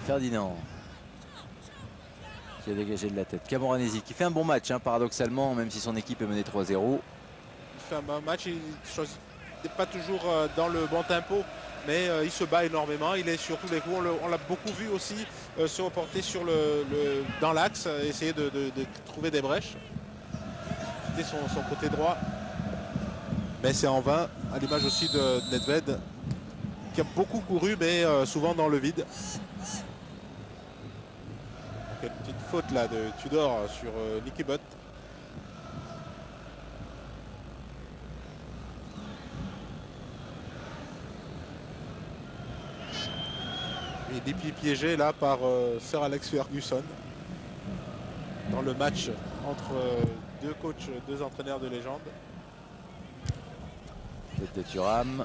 Ferdinand qui a dégagé de la tête. Camoranesi qui fait un bon match, hein, paradoxalement, même si son équipe est menée 3-0. Il fait un bon match, il n'est pas toujours dans le bon tempo, mais il se bat énormément. Il est sur tous les coups. On l'a beaucoup vu aussi se reporter sur dans l'axe, essayer de trouver des brèches. C'était son côté droit. Mais c'est en vain, à l'image aussi de Nedved, qui a beaucoup couru, mais souvent dans le vide. Donc, une petite faute là de Tudor sur Nicky Butt. Et des pieds piégés là par Sir Alex Ferguson dans le match entre deux coachs, deux entraîneurs de légende. Tête de Thuram.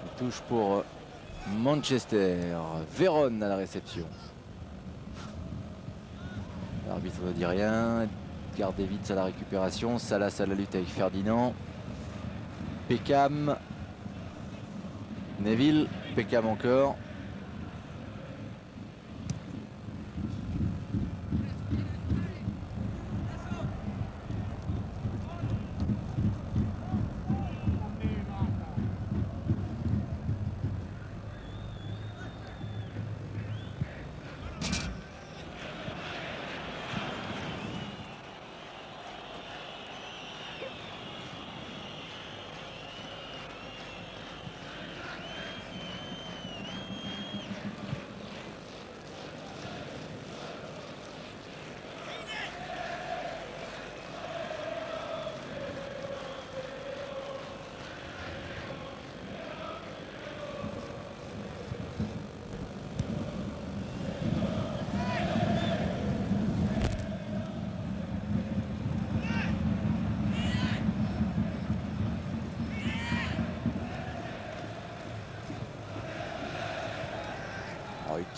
Une touche pour Manchester. Vérone à la réception. L'arbitre ne dit rien. Edgar Davids à la récupération. Salas à la lutte avec Ferdinand. Peckham. Neville. Peckham encore.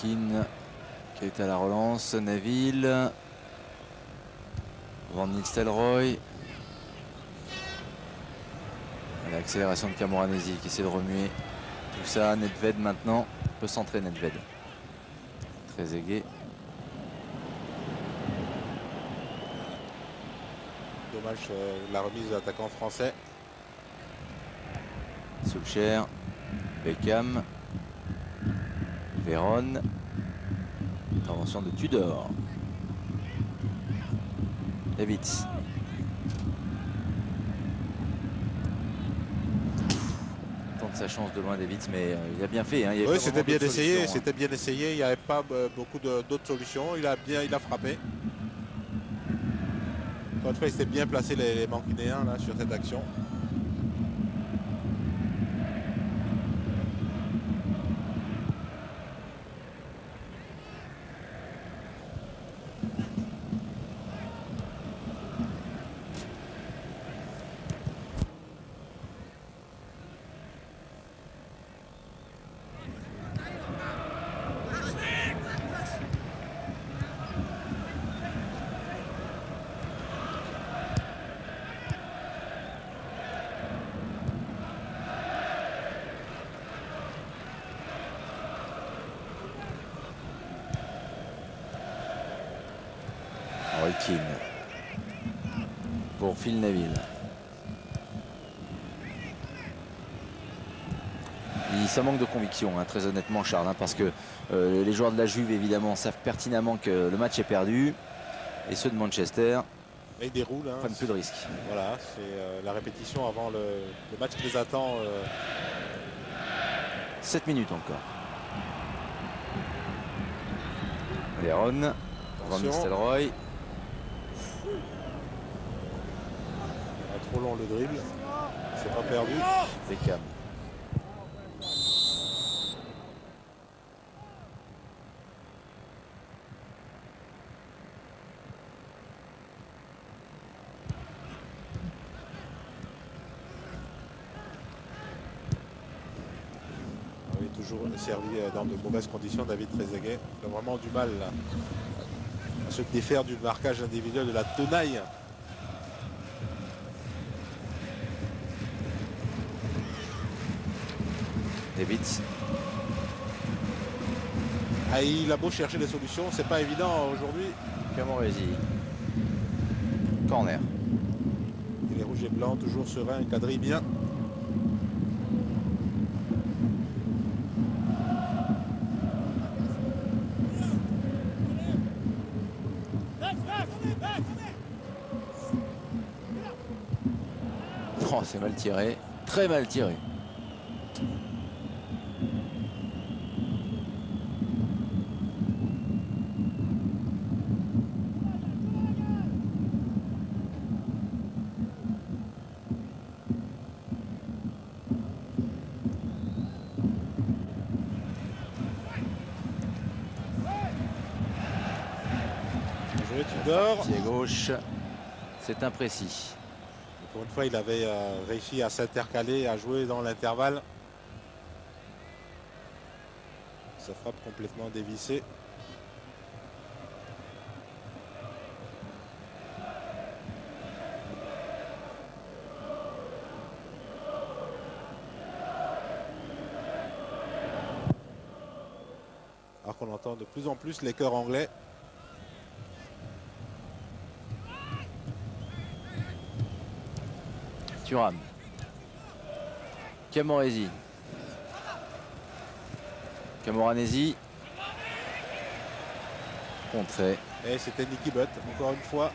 Keane qui est à la relance, Neville, Van Nistelrooy, l'accélération de Camoranesi qui essaie de remuer tout ça. Nedved maintenant peut centrer. Nedved très aigué. Dommage la remise de l'attaquant français. Solskjaer, Beckham, Vérone, intervention de Tudor. Davids. Tente sa chance de loin Davids, mais il a bien fait. Hein. Oui, c'était bien essayé. C'était bien essayé. Il n'y avait pas beaucoup d'autres solutions. Il a frappé. Encore une fois, il s'était bien placé les Mankinéens là sur cette action. Keane pour Phil Neville. Ça manque de conviction, hein, très honnêtement, Charles, hein, parce que les joueurs de la Juve, évidemment, savent pertinemment que le match est perdu. Et ceux de Manchester ils déroulent, prennent plus de risques. Voilà, c'est la répétition avant le match qui les attend. 7 minutes encore. Vérone, Van Nistelrooy. Trop long le dribble, c'est pas perdu. Beckham. toujours servi dans de mauvaises conditions, David Trezeguet. Il a vraiment du mal à se défaire du marquage individuel de la tenaille. David. Ah, il a beau chercher des solutions, c'est pas évident aujourd'hui. Camoresi. Corner. Et les rouges et blancs toujours sereins, quadrillent bien. Oh, c'est mal tiré. Très mal tiré. Tudor. Pied gauche. C'est imprécis. Encore une fois, il avait réussi à s'intercaler, à jouer dans l'intervalle. Sa frappe complètement dévissée. Alors qu'on entend de plus en plus les chœurs anglais. Thuram. Camoresi. Camoranesi. Contré. Et c'était Nicky Butt, encore une fois.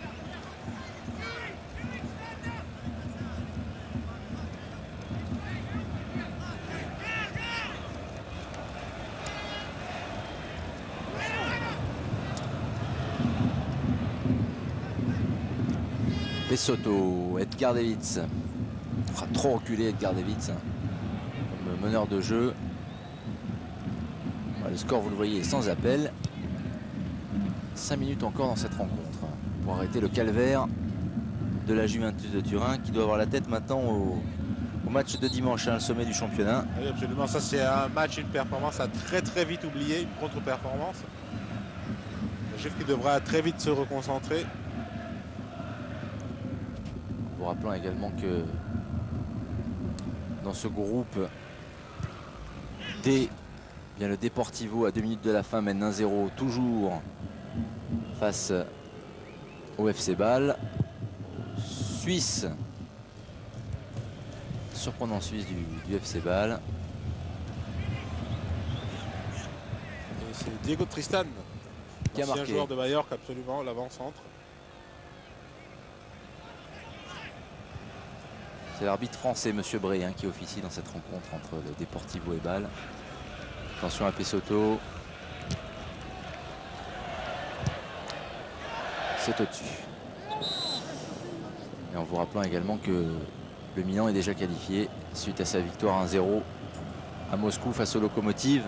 Pesotto, Edgar Davids. Trop reculé Edgar Davids comme meneur de jeu. Le score, vous le voyez, est sans appel. 5 minutes encore dans cette rencontre pour arrêter le calvaire de la Juventus de Turin qui doit avoir la tête maintenant au match de dimanche, le sommet du championnat. Oui, absolument, ça c'est un match, une performance à très vite oublier, une contre-performance. La Juve qui devra très vite se reconcentrer. Vous rappelant également que dans ce groupe D, bien le Deportivo à 2 minutes de la fin mène 1-0 toujours face au FC Bâle. Suisse, surprenant Suisse du FC Bâle. Et c'est Diego Tristan, qui a ancien marqué. joueur de Mallorca, absolument, l'avant-centre. C'est l'arbitre français, Monsieur Bré, qui officie dans cette rencontre entre le Deportivo et Bâle. Attention à Pesotto. C'est au-dessus. Et en vous rappelant également que le Milan est déjà qualifié suite à sa victoire 1-0 à Moscou face au Lokomotiv.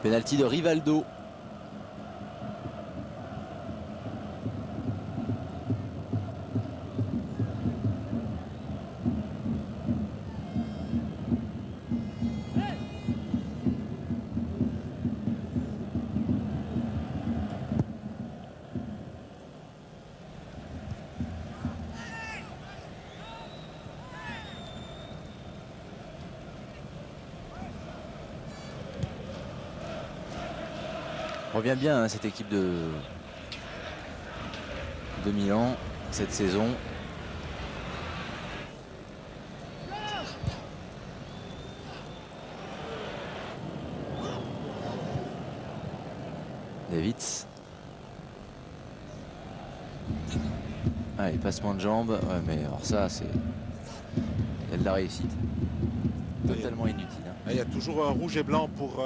Penalty de Rivaldo. Revient bien cette équipe de Milan cette saison. Davids. Allez, passement de jambes. Ouais, mais alors ça, c'est... Il y a de la réussite. Totalement inutile. Il y a toujours un rouge et blanc pour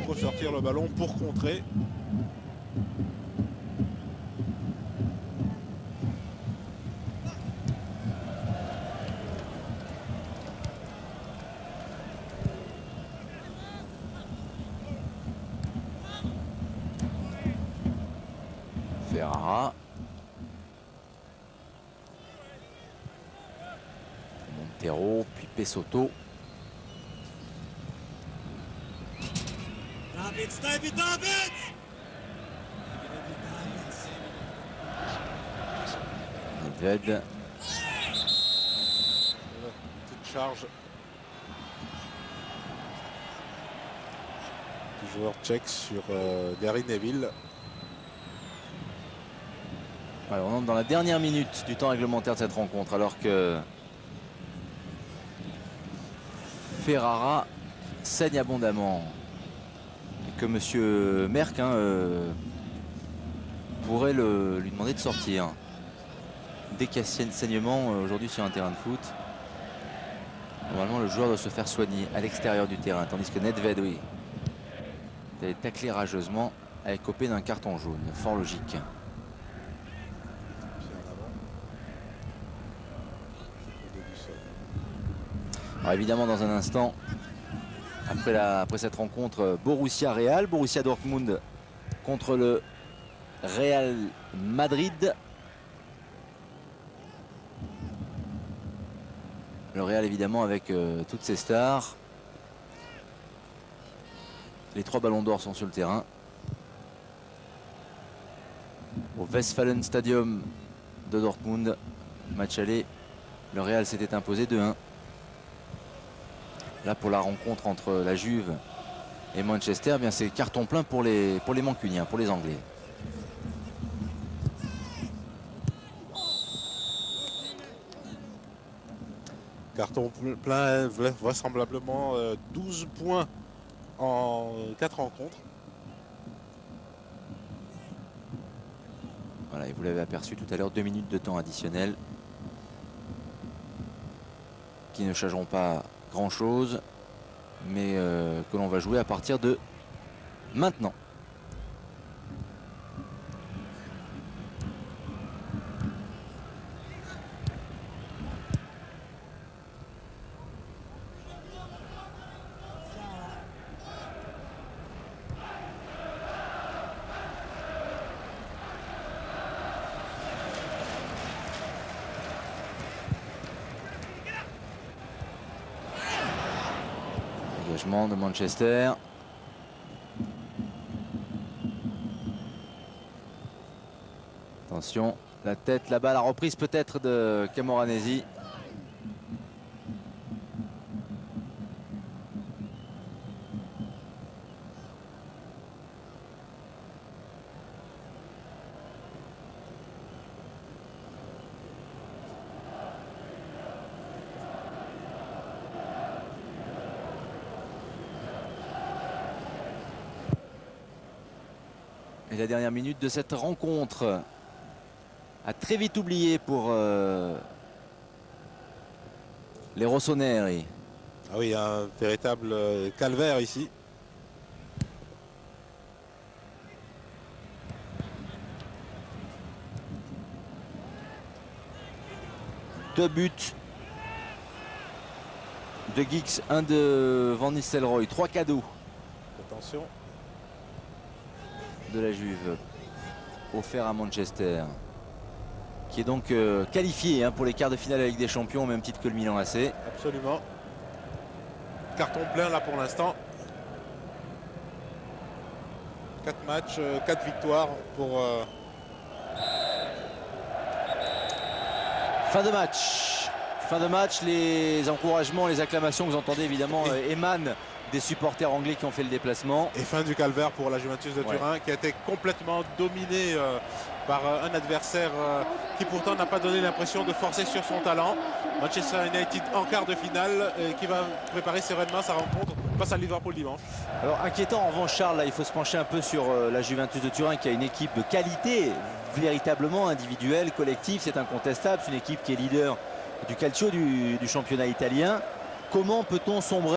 ressortir le ballon, pour contrer. Ferrara. Montero, puis Pesotto. Nedved. Petite charge du joueur tchèque sur Gary Neville. Alors, on entre dans la dernière minute du temps réglementaire de cette rencontre, alors que Ferrara saigne abondamment et que monsieur Merck pourrait lui demander de sortir dès qu'il y a saignement aujourd'hui sur un terrain de foot. Normalement, le joueur doit se faire soigner à l'extérieur du terrain, tandis que Nedved, oui, il est taclé rageusement, a écopé d'un carton jaune. Fort logique. Alors évidemment, dans un instant, après cette rencontre, Borussia-Real, Borussia Dortmund contre le Real Madrid. Le Real évidemment avec toutes ses stars. Les 3 ballons d'or sont sur le terrain. Au Westfalen Stadium de Dortmund, match aller, le Real s'était imposé 2-1. Là, pour la rencontre entre la Juve et Manchester, eh bien c'est carton plein pour les Mancuniens, pour les Anglais. Carton plein, vraisemblablement 12 points en 4 rencontres. Voilà, et vous l'avez aperçu tout à l'heure, 2 minutes de temps additionnel qui ne changeront pas grand-chose, mais que l'on va jouer à partir de maintenant. De Manchester. Attention, la tête, la balle, la reprise peut-être de Camoranesi. Et la dernière minute de cette rencontre a très vite oublié pour les Rossoneri. Ah oui, un véritable calvaire ici. Deux buts de Giggs, un de Van Nistelrooy, 3 cadeaux. Attention. De la Juve offert à Manchester, qui est donc qualifié pour les quarts de finale de la Ligue des Champions au même titre que le Milan AC. Absolument. Carton plein là pour l'instant. 4 matchs, 4 victoires pour... Fin de match. Fin de match, les encouragements, les acclamations que vous entendez évidemment émanent des supporters anglais qui ont fait le déplacement. Et fin du calvaire pour la Juventus de Turin, qui a été complètement dominée par un adversaire qui pourtant n'a pas donné l'impression de forcer sur son talent. Manchester United en quart de finale qui va préparer sereinement sa rencontre face à Liverpool dimanche. Alors inquiétant en revanche, Charles, là, il faut se pencher un peu sur la Juventus de Turin qui a une équipe de qualité, véritablement individuelle, collective, c'est incontestable. C'est une équipe qui est leader du calcio du championnat italien. Comment peut-on sombrer